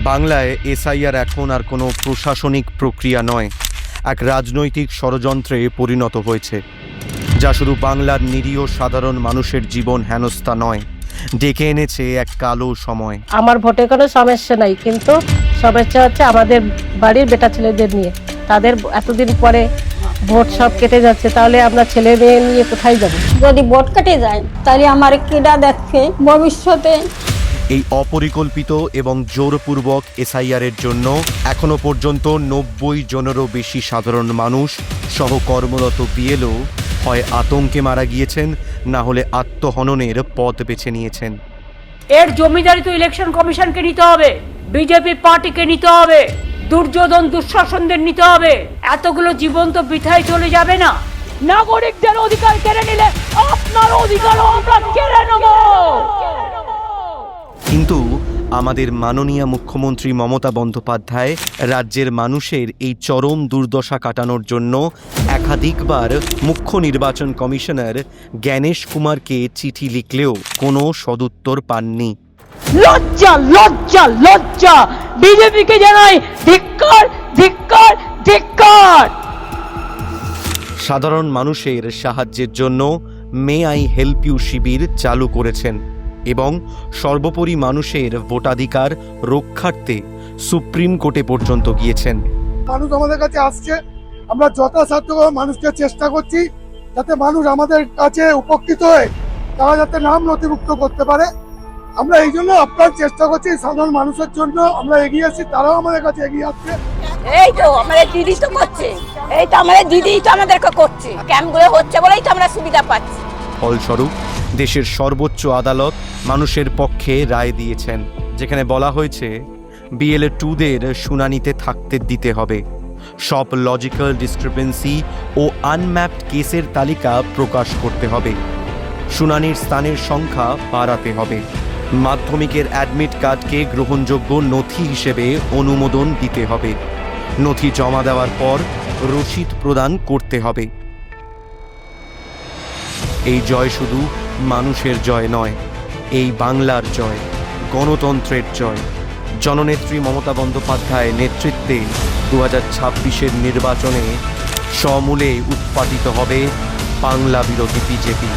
বাংলায় এসআইআর এখন আর কোনো প্রশাসনিক প্রক্রিয়া নয়, এক রাজনৈতিক ষড়যন্ত্রে পরিণত হয়েছে, যা শুধু বাংলার নিরীহ সাধারণ মানুষের জীবন হেনস্থা নয়, ডেকে এনেছে এক কালো সময়। আমার ভোটে কোনো সমস্যা নাই, কিন্তু সমস্যা হচ্ছে আমাদের বাড়ির বেটা ছেলেদের নিয়ে। তাদের এতদিন পরে ভোট সব কেটে যাচ্ছে, তাহলে আমরা ছেলে মেয়ে নিয়ে কোথায় যাব? যদি ভোট কেটে যায় তাহলে আমার কেডা দেখবে ভবিষ্যতে? এই অপরিকল্পিত এবং জোরপূর্বক এসআইআরের জন্য এখনো পর্যন্ত ৯০ জনেরও বেশি সাধারণ মানুষ সহ কর্মরত বিএলও হয় আতঙ্কে মারা গিয়েছেন, না হলে আত্মহননের পথ বেছে নিয়েছেন। এর জমিদারি তো ইলেকশন কমিশনকে নিতে হবে, বিজেপি পার্টিকে নিতে হবে, দুর্যোধন দুঃশাসনদের নিতে হবে। এতগুলো জীবন তো বৃথায় চলে যাবে না। নাগরিকদের অধিকার কেড়ে নিলে আপনার অধিকারও আমরা কেড়ে নেব। কিন্তু আমাদের মাননীয় মুখ্যমন্ত্রী মমতা বন্দ্যোপাধ্যায় রাজ্যের মানুষের এই চরম দুর্দশা কাটানোর জন্য একাধিকবার মুখ্য নির্বাচন কমিশনার জ্ঞানেশ কুমারকে চিঠি লিখলেও কোনো সদুত্তর পাননি। লজ্জা লজ্জা লজ্জা! বিজেপিকে জানাই ধিক্কার ধিক্কার ধিক্কার। সাধারণ মানুষের সাহায্যের জন্য মে আই হেল্প ইউ শিবির চালু করেছেন এবং সর্বোপরি মানুষের ভোটাধিকার রক্ষার্থে সুপ্রিম কোর্টে পর্যন্ত গিয়েছেন। মানুষ আমাদের কাছে আসছে, আমরা যথাসাধ্য মানুষকে চেষ্টা করছি যাতে মানুষ আমাদের কাছে উপকৃত হয়ে তারা যাতে নাম নথিভুক্ত করতে পারে। আমরা এই জন্য আপনার চেষ্টা করছি, সাধারণ মানুষের জন্য আমরা এগিয়ে আসছি, তারাও আমাদের কাছে এগিয়ে আসছে। এই তো আমাদের দিদি তো করছে, এই তো আমাদের দিদি তো আমাদেরকে করছে, ক্যাম্পগুলো হচ্ছে বলেই তো আমরা সুবিধা পাচ্ছি। ফলস্বরূপ দেশের সর্বোচ্চ আদালত মানুষের পক্ষে রায় দিয়েছেন, যেখানে বলা হয়েছে বিএলএ 2দের শুনানিতে থাকতে দিতে হবে, সব লজিক্যাল ডিসক্রিপেন্সি ও আনম্যাপড কেসের তালিকা প্রকাশ করতে হবে, শুনানির স্থানের সংখ্যা বাড়াতে হবে, মাধ্যমিকের অ্যাডমিট কার্ডকে গ্রহণযোগ্য নথি হিসেবে অনুমোদন দিতে হবে, নথি জমা দেওয়ার পর রসিদ প্রদান করতে হবে। এই জয় শুধু মানুষের জয় নয়, এই বাংলার জয়, গণতন্ত্রের জয়। জননেত্রী মমতা বন্দ্যোপাধ্যায়ের নেতৃত্বে 2026-এর নির্বাচনে সমূলে উৎপাটিত হবে বাংলা বিরোধী বিজেপি।